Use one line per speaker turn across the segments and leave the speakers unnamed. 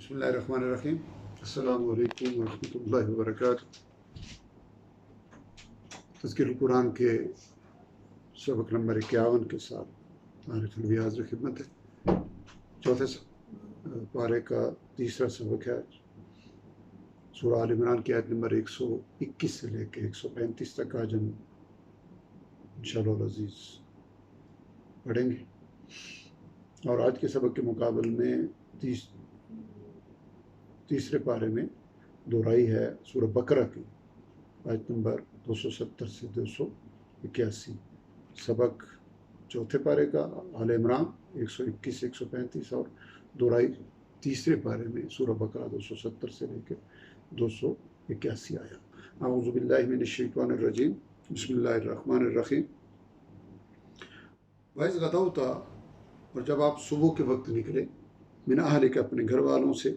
بسم اللہ الرحمن الرحیم۔ السلام علیکم ورحمۃ اللہ وبرکاتہ۔ تذکرہ القرآن کے سبق نمبر 51 کے ساتھ عارف الوی حاضر خدمت ہے۔ چوتھے پارے کا تیسرا سبق ہے سورہ آل عمران کی آیت نمبر 121 سے لے کے 135 تک آج ہم انشاءاللہ العزیز پڑھیں گے، اور آج کے سبق کے مقابل میں تیسرے پارے میں دہرائی ہے سورہ بقرہ کی آیت نمبر 270 سے 281۔ سبق چوتھے پارے کا آل عمران 121 سے 135، اور دہرائی تیسرے پارے میں سورہ بقرہ 270 سے لے کے 281 آیا۔ اعوذ باللہ من الشیطان الرجیم، بسم اللہ الرحمن الرحیم۔ وَإِذْ غَدَوْتَ، اور جب آپ صبح کے وقت نکلے، من اہلک، اپنے گھر والوں سے،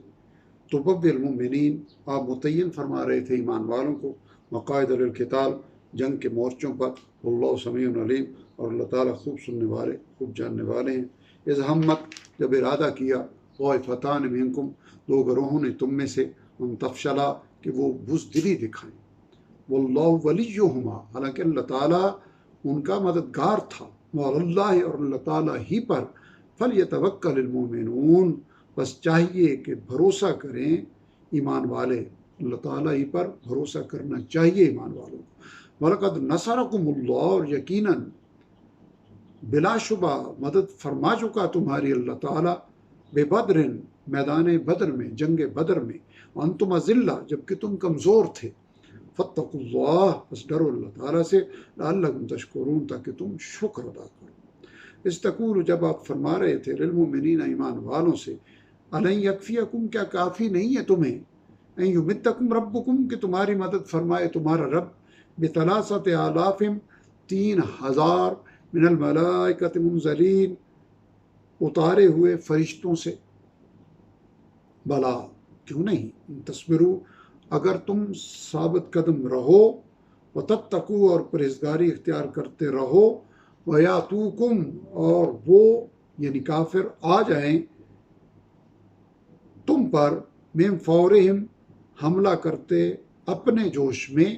تبوّئ المؤمنین، آپ متعین فرما رہے تھے ایمان والوں کو، مقاعد للقتال، جنگ کے مورچوں پر، واللہ سمیع علیم، اور اللہ تعالیٰ خوب سننے والے، خوب جاننے والے ہیں۔ اذ ہمت، جب ارادہ کیا، طائفتان منکم، دو گروہوں نے تم میں سے، ان تفشلا، کہ وہ بزدلی دکھائیں، واللہ ولیہما، حالانکہ اللہ تعالیٰ ان کا مددگار تھا، وعلی اللہ، اور اللہ تعالیٰ ہی پر، فلیتوکل المؤمنون، بس چاہیے کہ بھروسہ کریں ایمان والے، اللہ تعالیٰ ہی پر بھروسہ کرنا چاہیے ایمان والوں کو۔ وَلَقَدْ نَصَرَكُمُ اللَّهُ، اور یقیناً بلا شبہ مدد فرما چکا تمہاری اللہ تعالیٰ، بِبَدْرٍ، میدان بدر میں، جنگ بدر میں، وَأَنْتُمْ أَذِلَّةٌ، جبکہ تم کمزور تھے، فَاتَّقُوا اللَّهَ، بس ڈرو اللہ تعالیٰ سے، لَعَلَّكُمْ تَشْكُرُونَ، تاکہ تم شکر ادا کرو۔ استقول، جب آپ فرما رہے تھے، للمؤمنین، ایمان والوں سے، الن یکفیکم، کیا کافی نہیں ہے تمہیں، ان یمدکم ربکم، کہ تمہاری مدد فرمائے تمہارا رب، بثلاثۃ آلاف، 3000 من الملائکۃ منزلین، اتارے ہوئے فرشتوں سے، بلا، کیوں نہیں، تصبروا، اگر تم ثابت قدم رہو، وتتقوا، اور پرہیزگاری اختیار کرتے رہو، ویاتوکم، اور وہ یعنی کافر آ جائیں تم پر، من فورہم، حملہ کرتے اپنے جوش میں،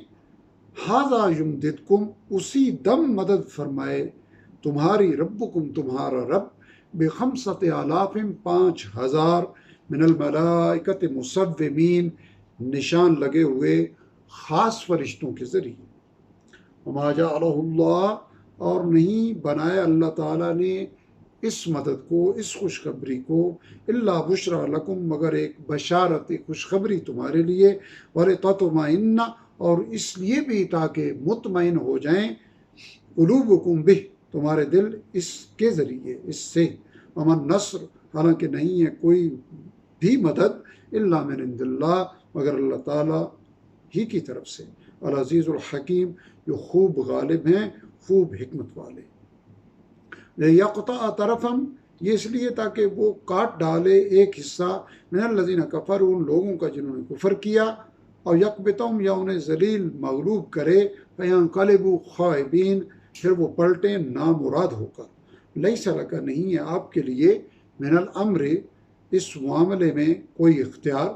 ھذا یمددکم، اسی دم مدد فرمائے تمہاری، ربکم، تمہارا رب، بخمسۃ آلاف، 5000 من الملائکۃ مصومین، نشان لگے ہوئے خاص فرشتوں کے ذریعے۔ وما جعلہ اللہ، اور نہیں بنایا اللہ تعالیٰ نے اس مدد کو، اس خوشخبری کو، الا بشرا لکم، مگر ایک بشارت، ایک خوشخبری تمہارے لیے، ولتطمئن، اور اس لیے بھی تاکہ مطمئن ہو جائیں، قلوبکم بہ، تمہارے دل اس کے ذریعے، اس سے، ومن نصر، حالانکہ نہیں ہے کوئی بھی مدد، الا من عند اللہ، مگر اللہ تعالیٰ ہی کی طرف سے، العزیز الحکیم، جو خوب غالب ہیں، خوب حکمت والے۔ لیقطع طرفا، یہ اس لیے تاکہ وہ کاٹ ڈالے ایک حصہ، من الذین کفروا، ان لوگوں کا جنہوں نے کفر کیا، اور یکبتہم، یا انہیں ذلیل مغلوب کرے، فینقلبوا خائبین، پھر وہ پلٹیں نامراد ہو کر۔ لیس لک، نہیں ہے آپ کے لیے، من الامر، اس معاملے میں کوئی اختیار،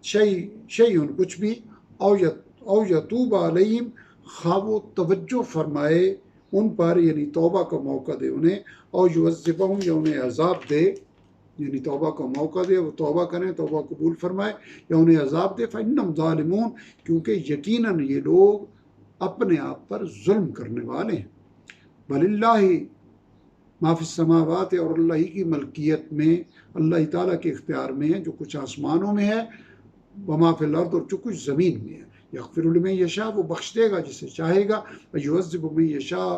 شیئن، کچھ بھی، او یتوب علیہم، خواہ وہ توجہ فرمائے ان پر، یعنی توبہ کا موقع دے انہیں، اور یعذبہم، یا انہیں عذاب دے، یعنی توبہ کا موقع دے، وہ توبہ کریں، توبہ قبول فرمائے، یا انہیں عذاب دے، فإنہم ظالمون، کیونکہ یقیناً یہ لوگ اپنے آپ پر ظلم کرنے والے ہیں۔ وللہ ما فی السماوات، اور اللہ ہی کی ملکیت میں، اللہ تعالیٰ کے اختیار میں ہے جو کچھ آسمانوں میں ہے، وما فی الارض، اور جو کچھ زمین میں ہے۔ یغفر لمن یشاء، وہ بخش دے گا جسے چاہے گا، ویعذب من یشاء،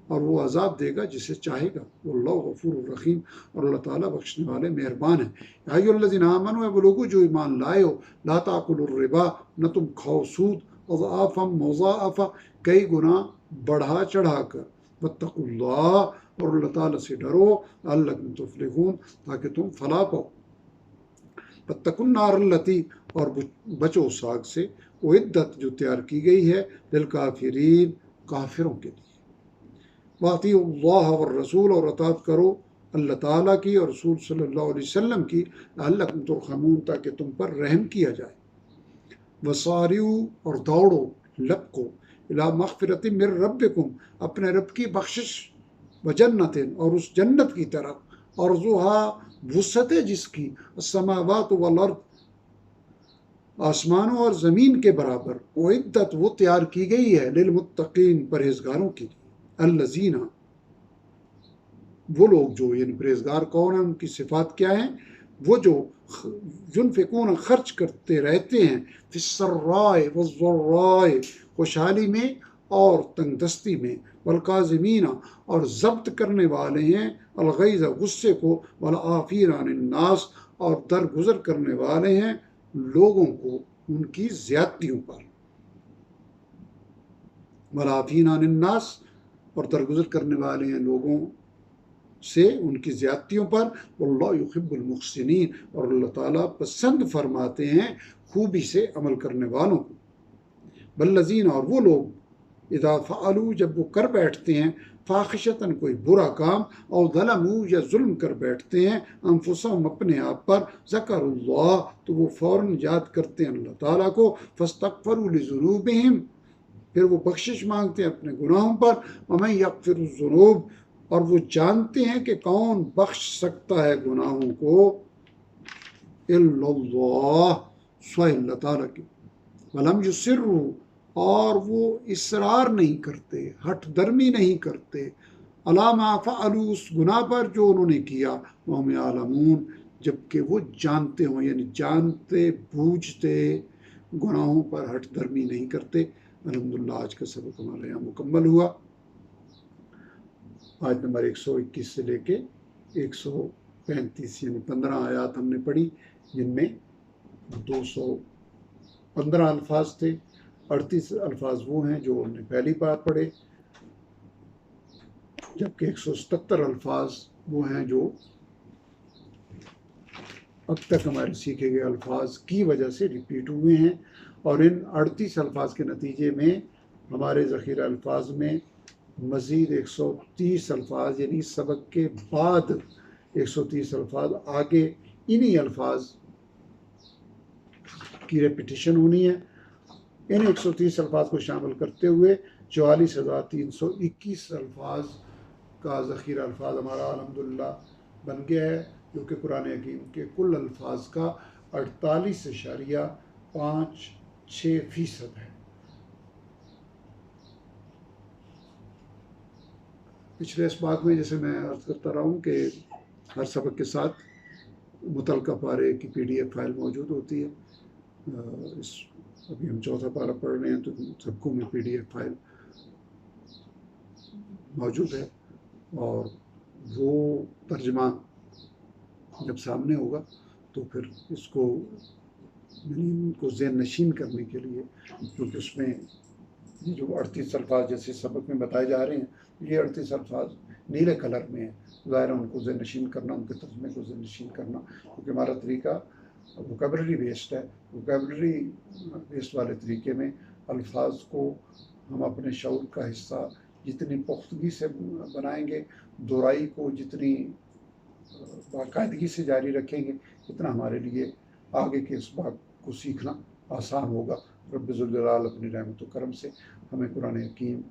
اور وہ عذاب دے گا جسے چاہے گا، واللہ غفور الرحیم، اور اللہ تعالیٰ بخشنے والے مہربان ہیں۔ یا ایھا الذین آمنوا، وہ لوگوں جو ایمان لائے ہو، لا تاکلوا الربا، نہ تم کھاؤ سود، اضعافا مضاعفا، کئی گنا بڑھا چڑھا کر، واتقوا اللہ، اور اللہ تعالیٰ سے ڈرو، لعلکم تفلحون، تاکہ تم فلاح پاؤ۔ واتقوا النار التی، اور بچو اس آگ سے، اعدت، جو تیار کی گئی ہے، للکافرین، کافروں کے لیے۔ واطیعوا اللہ والرسول، اور اطاعت کرو اللہ تعالیٰ کی اور رسول صلی اللہ علیہ وسلم کی، لعلکم ترحمون، تاکہ تم پر رحم کیا جائے۔ وسارعوا، اور دوڑو، لپکو، الی مغفرۃ من ربکم، اپنے رب کی بخشش، وجنت، اور اس جنت کی طرف، ارضھا، وسعت جس کی، السماوات والارض، آسمانوں اور زمین کے برابر، اعدت، وہ تیار کی گئی ہے، للمتقین، پرہیزگاروں کے لیے، الذین، وہ لوگ جو، یعنی پرہیزگار کون ہیں، ان کی صفات کیا ہیں؟ وہ جو ينفقون، خرچ کرتے رہتے ہیں، فی السراء والضراء، خوشحالی میں اور تنگ دستی میں، والکاظمین، اور ضبط کرنے والے ہیں، الغیظ، غصے کو، والعافین عن الناس، اور درگزر کرنے والے ہیں لوگوں کو ان کی زیادتیوں پر، والعافین عن الناس، اور درگزر کرنے والے ہیں لوگوں سے ان کی زیادتیوں پر، واللہ یحب المحسنین، اور اللہ تعالیٰ پسند فرماتے ہیں خوبی سے عمل کرنے والوں کو۔ والذین، اور وہ لوگ، اذا فعلوا، جب وہ کر بیٹھتے ہیں، فاحشۃً، کوئی برا کام، او ظلموا، یا ظلم کر بیٹھتے ہیں، انفسہم، اپنے آپ پر، ذکروا اللہ، تو وہ فوراً یاد کرتے ہیں اللہ تعالیٰ کو، فاستغفروا لذنوبہم، پھر وہ بخشش مانگتے ہیں اپنے گناہوں پر، ومن یغفر الذنوب، اور وہ جانتے ہیں کہ کون بخش سکتا ہے گناہوں کو، الا اللہ، سوائے اللہ تعالیٰ کے، ولم یصروا، اور وہ اصرار نہیں کرتے، ہٹ درمی نہیں کرتے، علی ما فعلوا، اس گناہ پر جو انہوں نے کیا، وہم یعلمون، جبکہ وہ جانتے ہوں، یعنی جانتے بوجھتے گناہوں پر ہٹ درمی نہیں کرتے۔ الحمدللہ، آج کا سبق ہمارے یہاں مکمل ہوا۔ آج نمبر 121 سے لے کے 135، یعنی 15 آیات ہم نے پڑھی، جن میں 215 الفاظ تھے، 38 الفاظ وہ ہیں جو ہم نے پہلی بار پڑھے، جبکہ 177 الفاظ وہ ہیں جو اب تک ہمارے سیکھے گئے الفاظ کی وجہ سے ریپیٹ ہوئے ہیں، اور ان 38 الفاظ کے نتیجے میں ہمارے ذخیرہ الفاظ میں مزید 130 الفاظ، یعنی سبق کے بعد 130 الفاظ آگے انہی الفاظ کی ریپیٹیشن ہونی ہے۔ ان 130 الفاظ کو شامل کرتے ہوئے 44,321 الفاظ کا ذخیرہ الفاظ ہمارا الحمدللہ بن گیا ہے، جو کہ قرآن حکیم کے کل الفاظ کا 48.56% ہے۔ پچھلے اسباق میں جیسے میں عرض کرتا رہا ہوں کہ ہر سبق کے ساتھ متعلقہ پارے کی PDF فائل موجود ہوتی ہے۔ ابھی ہم چوتھا پارہ پڑھ رہے ہیں تو سبقوں میں PDF فائل موجود ہے، اور وہ ترجمہ جب سامنے ہوگا تو پھر اس کو ذہن نشین کرنے کے لیے، کیونکہ اس میں یہ جو 38 الفاظ جیسے سبق میں بتائے جا رہے ہیں، یہ 38 الفاظ نیلے کلر میں ہیں، ظاہر ہے ان کو ذہن نشین کرنا، ان کے ترجمے کو ذہن نشین کرنا، کیونکہ ہمارا طریقہ ووکیبلری بیسڈ ہے۔ ووکیبلری بیسڈ والے طریقے میں الفاظ کو ہم اپنے شعور کا حصہ جتنی پختگی سے بنائیں گے، دہرائی کو جتنی باقاعدگی سے جاری رکھیں گے، اتنا ہمارے لیے آگے کے اسباق کو سیکھنا آسان ہوگا۔ رب ذوالجلال اپنی رحمت و کرم سے ہمیں قرآن حکیم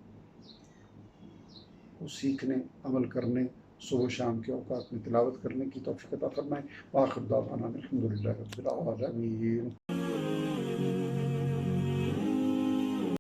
کو سیکھنے، عمل کرنے، صبح و شام کے اوقات میں تلاوت کرنے کی توفیق عطا فرمائے۔ وآخر دعوانا الحمدللہ رب العالمین۔